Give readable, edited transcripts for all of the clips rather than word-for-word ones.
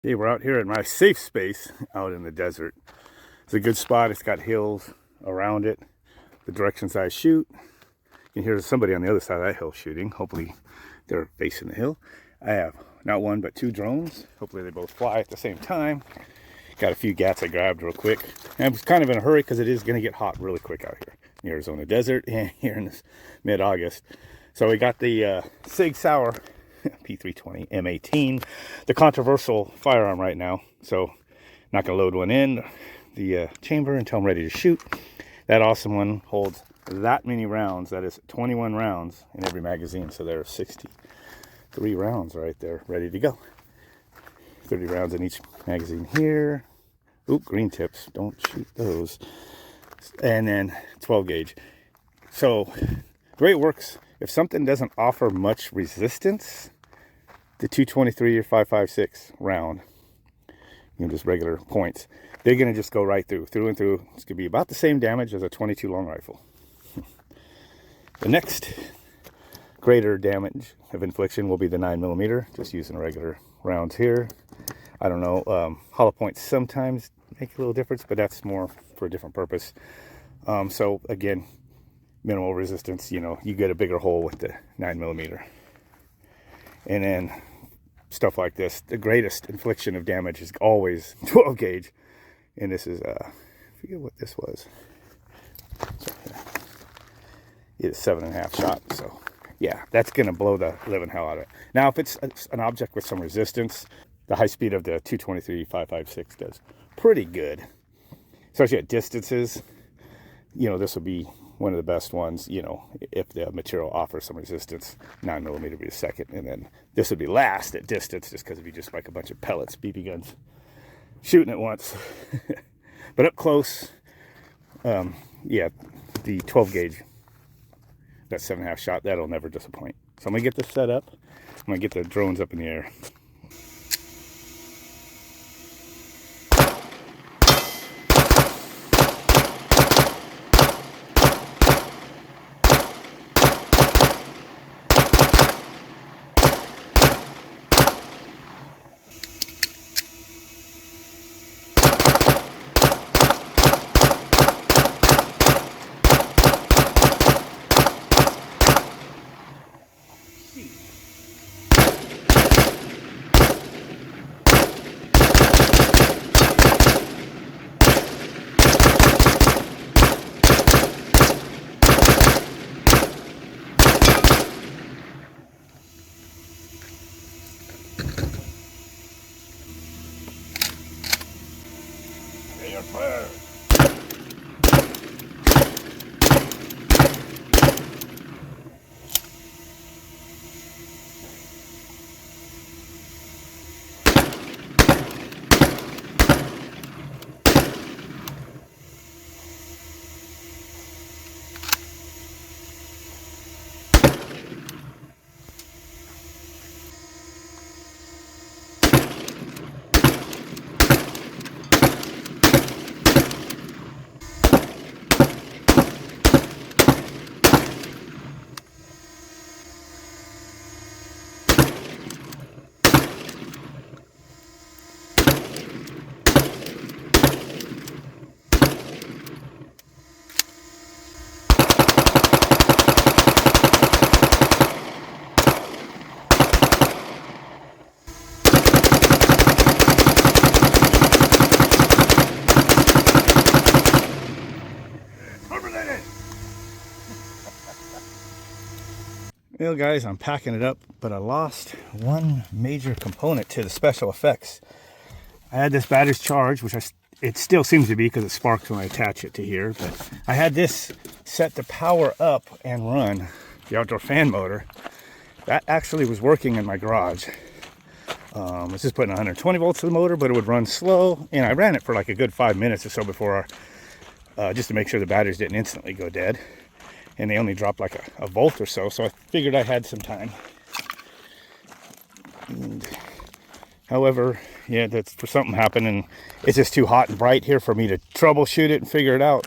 Okay, we're out here in my safe space out in the desert. It's a good spot. It's got hills around it. The directions I shoot, you can hear somebody on the other side of that hill shooting. Hopefully they're facing the hill. I have not one but two drones. Hopefully they both fly at the same time. Got a few gats I grabbed real quick. And I was kind of in a hurry because it is going to get hot really quick out here in the Arizona desert and here in this mid-August. So we got the Sig Saur P320 M18, the controversial firearm right now. So not gonna load one in the chamber until I'm ready to shoot. That awesome one holds that many rounds. That is 21 rounds in every magazine. So there are 63 rounds right there ready to go. 30 rounds in each magazine here. Oop, green tips, don't shoot those. And then 12 gauge. So the way it works, if something doesn't offer much resistance, the 223 or 5.56 round, just regular points, they're going to just go right through and through. It's going to be about the same damage as a 22 long rifle. The next greater damage of infliction will be the 9mm, just using regular rounds here. I don't know, hollow points sometimes make a little difference, but that's more for a different purpose. So again, minimal resistance, you get a bigger hole with the 9mm. And then stuff like this, the greatest infliction of damage is always 12 gauge. And this is, I forget what this was. It's 7.5 shot. So yeah, that's going to blow the living hell out of it. Now, if it's an object with some resistance, the high speed of the 223 5.56 does pretty good, especially at distances. This will be one of the best ones, if the material offers some resistance. 9mm would be the second, and then this would be last at distance, just because it'd be just like a bunch of pellets, BB guns, shooting at once. But up close, yeah, the 12 gauge, that 7.5 shot, that'll never disappoint. So I'm gonna get this set up. I'm gonna get the drones up in the air. Fire. Well, guys, I'm packing it up, but I lost one major component to the special effects. I had this battery's charged, which it still seems to be because it sparks when I attach it to here, but I had this set to power up and run the outdoor fan motor. That actually was working in my garage. I was just putting 120 volts to the motor, but it would run slow, and I ran it for like a good 5 minutes or so before, just to make sure the batteries didn't instantly go dead. And they only dropped like a volt or so, so I figured I had some time. And, however, yeah, that's for something happened, and it's just too hot and bright here for me to troubleshoot it and figure it out.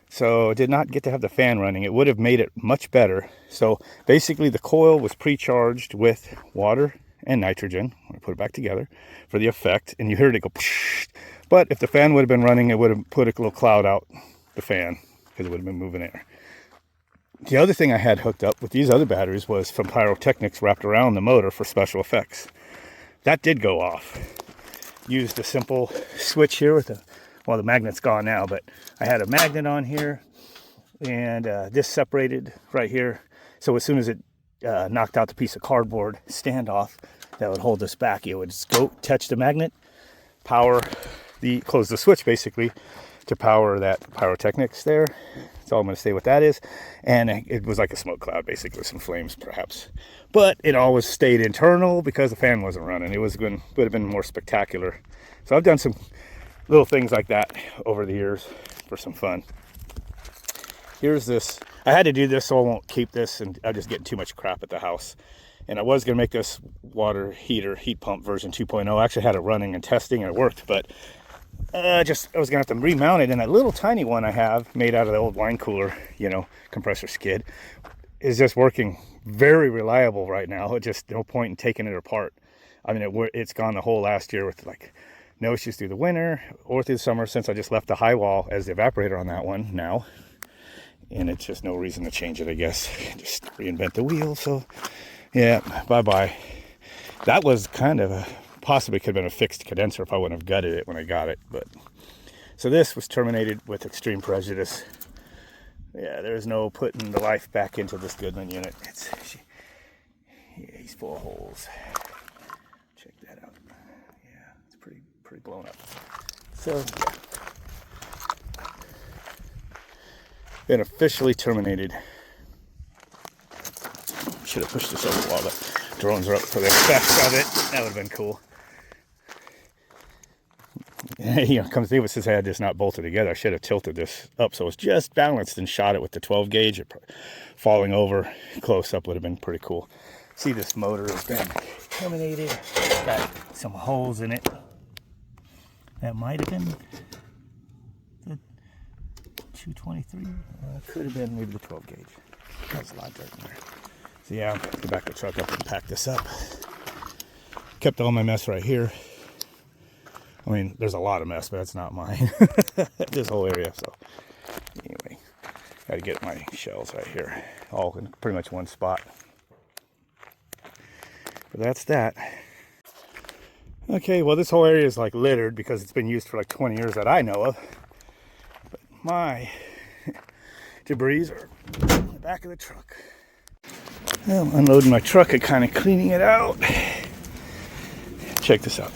So I did not get to have the fan running. It would have made it much better. So basically the coil was pre-charged with water and nitrogen. I put it back together for the effect, and you heard it go psh. But if the fan would have been running, it would have put a little cloud out the fan because it would have been moving air. The other thing I had hooked up with these other batteries was from pyrotechnics wrapped around the motor for special effects. That did go off. Used a simple switch here with well, the magnet's gone now, but I had a magnet on here, and this separated right here. So as soon as it knocked out the piece of cardboard standoff that would hold this back, it would just go touch the magnet, close the switch basically to power that pyrotechnics there. That's all I'm going to say what that is. And it was like a smoke cloud, basically, some flames perhaps. But it always stayed internal because the fan wasn't running. It would have been more spectacular. So I've done some little things like that over the years for some fun. Here's this. I had to do this so I won't keep this, and I'm just getting too much crap at the house. And I was going to make this water heater, heat pump version 2.0. I actually had it running and testing, and it worked, but I was going to have to remount it. And that little tiny one I have made out of the old wine cooler, compressor skid, is just working very reliable right now. Just no point in taking it apart. I mean, it's gone the whole last year with like no issues through the winter or through the summer, since I just left the high wall as the evaporator on that one now. And it's just no reason to change it, I guess. Just reinvent the wheel. So yeah, bye-bye. That was kind of possibly could have been a fixed condenser if I wouldn't have gutted it when I got it. But so this was terminated with extreme prejudice. Yeah, there's no putting the life back into this Goodman unit. He's full of holes. Check that out. Yeah, it's pretty blown up. So yeah. Been officially terminated. Should have pushed this over while the drones are up for the effects of it. That would have been cool. Comes to says I had this not bolted together. I should have tilted this up so it's just balanced and shot it with the 12 gauge. Falling over close up would have been pretty cool. See, this motor has been terminated. It's got some holes in it. That might have been the 223. Could have been maybe the 12 gauge. There's a lot dirt in there. So yeah, I'll go back the truck up and pack this up. Kept all my mess right here. I mean, there's a lot of mess, but that's not mine. This whole area. So anyway, got to get my shells right here, all in pretty much one spot. But that's that. Okay, well, this whole area is like littered because it's been used for like 20 years that I know of. But my debris are in the back of the truck. Well, unloading my truck and kind of cleaning it out. Check this out.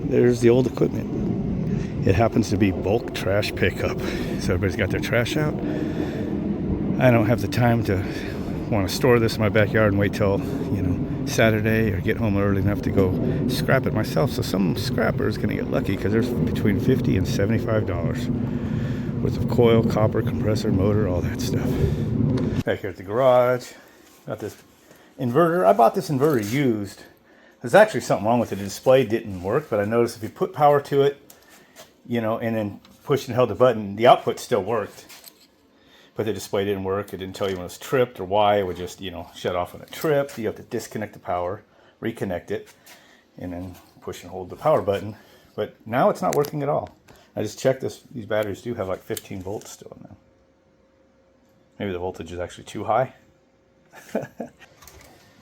There's the old equipment. It happens to be bulk trash pickup. So everybody's got their trash out. I don't have the time to want to store this in my backyard and wait till, Saturday or get home early enough to go scrap it myself. So some scrapper is going to get lucky because there's between $50 and $75 worth of coil, copper, compressor, motor, all that stuff. Back here at the garage, got this inverter. I bought this inverter used. There's actually something wrong with it. The display didn't work, but I noticed if you put power to it, and then pushed and held the button, the output still worked. But the display didn't work. It didn't tell you when it was tripped or why. It would just, shut off when it tripped. You have to disconnect the power, reconnect it, and then push and hold the power button. But now it's not working at all. I just checked this. These batteries do have like 15 volts still in them. Maybe the voltage is actually too high.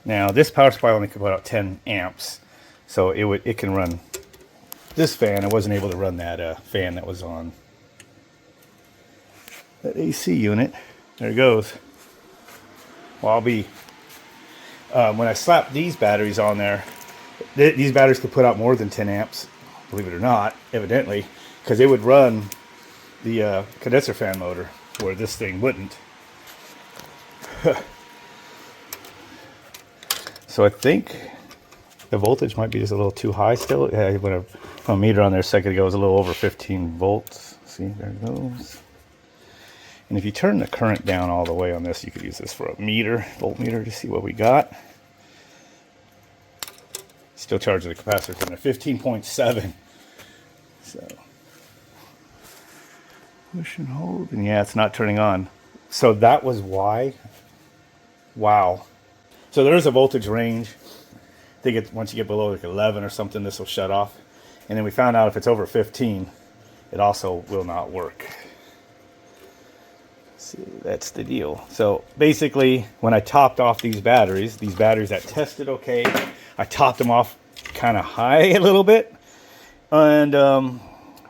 Now, this power supply only can put out 10 amps. So it can run this fan. I wasn't able to run that fan that was on that AC unit. There it goes. Well, I'll be when I slap these batteries on there, these batteries could put out more than 10 amps, believe it or not, evidently, because it would run the condenser fan motor where this thing wouldn't. So I think the voltage might be just a little too high still. Yeah, when a meter on there a second ago was a little over 15 volts. See, there it goes. And if you turn the current down all the way on this, you could use this for a voltmeter to see what we got. Still charging the capacitor from there, 15.7. So push and hold, and yeah, it's not turning on. So that was why. Wow. So there is a voltage range think it's once you get below like 11 or something, this will shut off. And then we found out if it's over 15, it also will not work. See, that's the deal. So basically, when I topped off these batteries that tested okay, I topped them off kind of high a little bit, and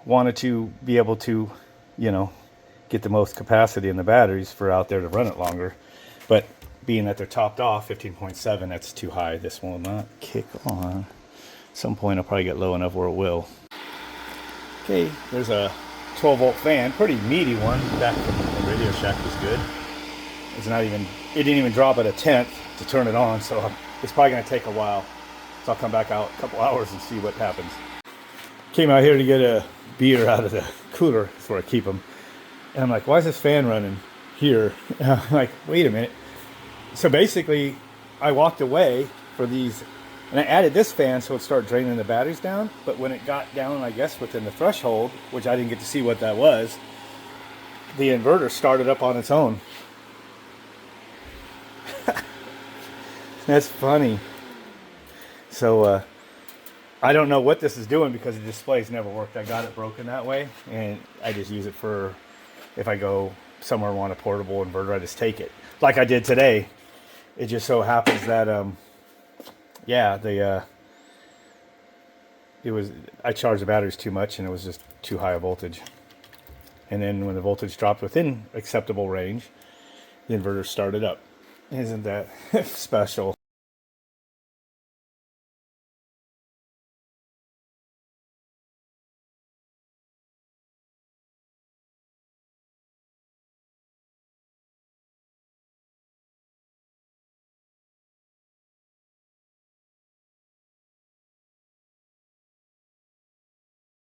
wanted to be able to, you know, get the most capacity in the batteries for out there to run it longer. But being that they're topped off 15.7, that's too high. This will not kick on. At some point I'll probably get low enough where it will. Okay, there's a 12-volt fan, pretty meaty one. Back from the Radio Shack was good. It's not even, it didn't even drop at a tenth to turn it on, so it's probably gonna take a while. So I'll come back out a couple hours and see what happens. Came out here to get a beer out of the cooler. That's where I keep them. And I'm like, why is this fan running here? And I'm like, wait a minute. So basically, I walked away for these, and I added this fan so it started draining the batteries down. But when it got down, I guess, within the threshold, which I didn't get to see what that was, the inverter started up on its own. That's funny. So, I don't know what this is doing because the display's never worked. I got it broken that way, and I just use it for if I go somewhere and want a portable inverter, I just take it. Like I did today. It just so happens that, yeah, I charged the batteries too much and it was just too high a voltage. And then when the voltage dropped within acceptable range, the inverter started up. Isn't that special?